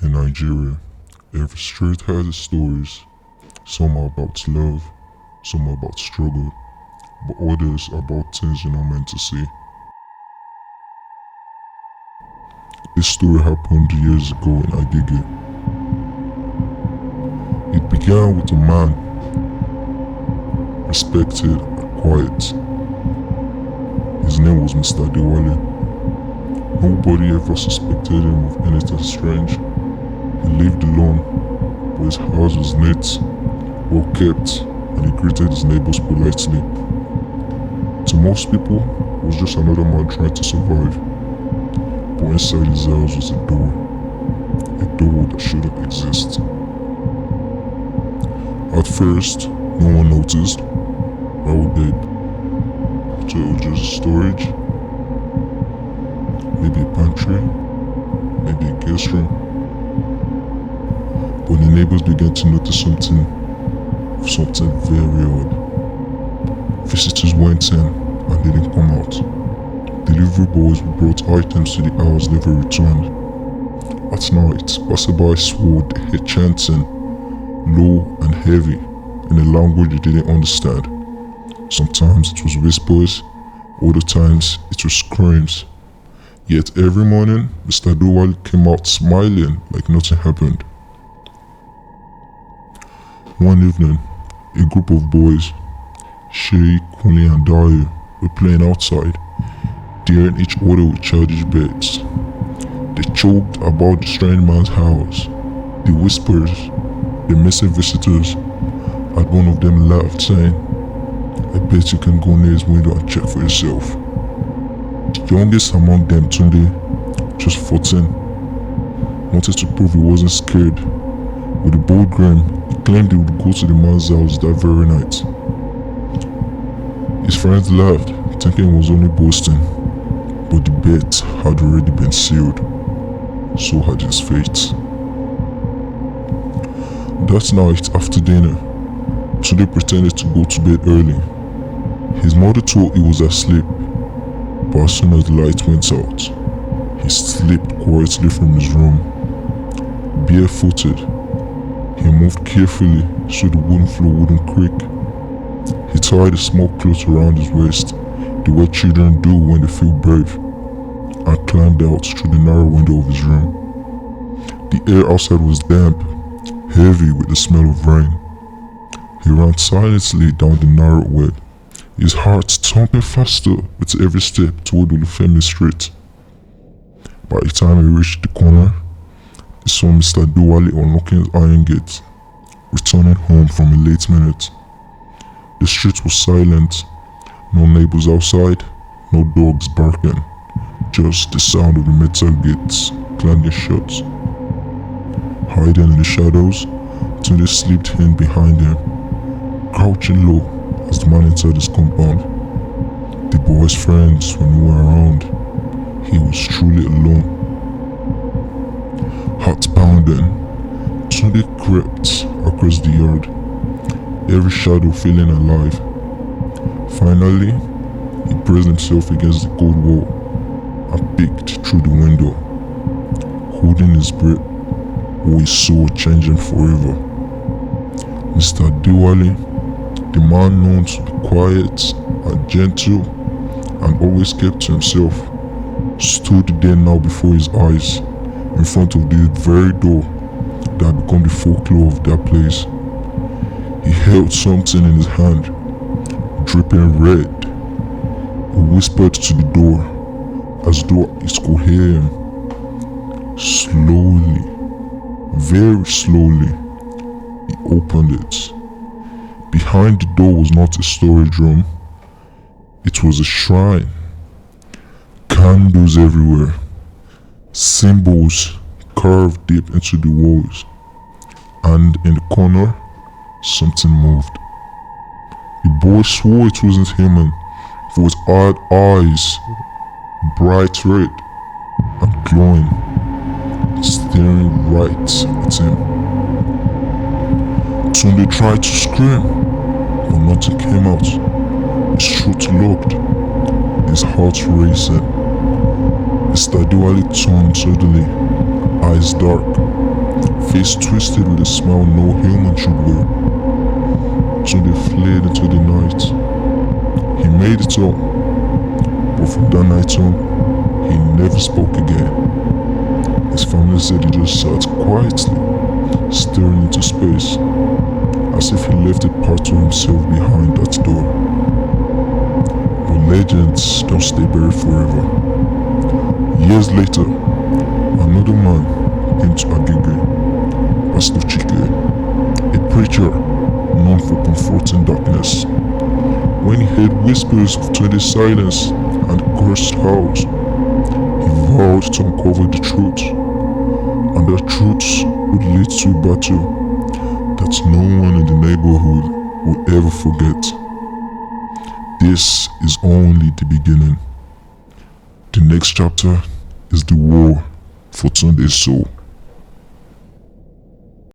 In Nigeria, every street has its stories. Some are about love, some are about struggle, but others are about things you're not meant to see. This story happened years ago in Agege. It began with a man, respected and quiet. His name was Mr. Adewale. Nobody ever suspected him of anything strange. He lived alone, but his house was neat, well kept, and he greeted his neighbors politely. To most people, he was just another man trying to survive. But inside his house was a door that shouldn't exist. At first, no one noticed. Why would they? So it was just storage, maybe a pantry, maybe a guest room. But the neighbors began to notice something very odd. Visitors went in and didn't come out. Delivery boys who brought items to the house never returned. At night, passersby swore they heard chanting, low and heavy, in a language they didn't understand. Sometimes it was whispers, other times it was screams. Yet every morning, Mr. Adewale came out smiling like nothing happened. One evening, a group of boys, Shay, Kunle and Dayo, were playing outside, daring each other with childish bets. They joked about the strange man's house, the whispers, the missing visitors, and one of them laughed, saying, "I bet you can go near his window and check for yourself." The youngest among them, Tunde, just 14, wanted to prove he wasn't scared. With a bold grin, he claimed he would go to the man's house that very night. His friends laughed, thinking he was only boasting, but the bet had already been sealed. So had his fate. That night, after dinner, Tunde pretended to go to bed early. His mother thought he was asleep, but as soon as the light went out, he slipped quietly from his room. Barefooted, he moved carefully so the wooden floor wouldn't creak. He tied a small cloth around his waist, the way children do when they feel brave, and climbed out through the narrow window of his room. The air outside was damp, heavy with the smell of rain. He ran silently down the narrow way, his heart thumping faster with every step toward Olufemi Street. By the time he reached the corner, he saw Mr. Adewale unlocking his iron gate, returning home from a late minute. The street was silent, no neighbors outside, no dogs barking, just the sound of the metal gates clanging shut. Hiding in the shadows, Tunde slipped in behind him, crouching low as the man entered his compound. The boy's friends were nowhere around. He was truly alone. Heart pounding, Tunde crept across the yard, every shadow feeling alive. Finally, he pressed himself against the cold wall and peeked through the window, holding his breath, while he saw changing forever. Mr. Adewale, the man known to be quiet and gentle and always kept to himself, stood there now before his eyes, in front of the very door that had become the folklore of that place. He held something in his hand, dripping red. He whispered to the door, as though it could hear him. Slowly, very slowly, he opened it. Behind the door was not a storage room, it was a shrine. Candles everywhere, symbols carved deep into the walls, and in the corner, something moved. The boy swore it wasn't human, for it had eyes, bright red and glowing, staring right at him. Tunde tried to scream, but nothing came out. His throat locked, his heart racing. Mr. Adewale turned suddenly, eyes dark, face twisted with a smile no human should wear. Tunde fled into the night. He made it up, but from that night on, he never spoke again. His family said he just sat quietly, staring into space, as if he left a part of himself behind that door. But legends don't stay buried forever. Years later, another man came to Agege, Pastor Chike, a preacher known for confronting darkness. When he heard whispers of Tunde's silence and cursed house, he vowed to uncover the truth, and that truth would lead to a battle that no one in the neighborhood will ever forget. This is only the beginning. The next chapter is the war for Tunde's soul.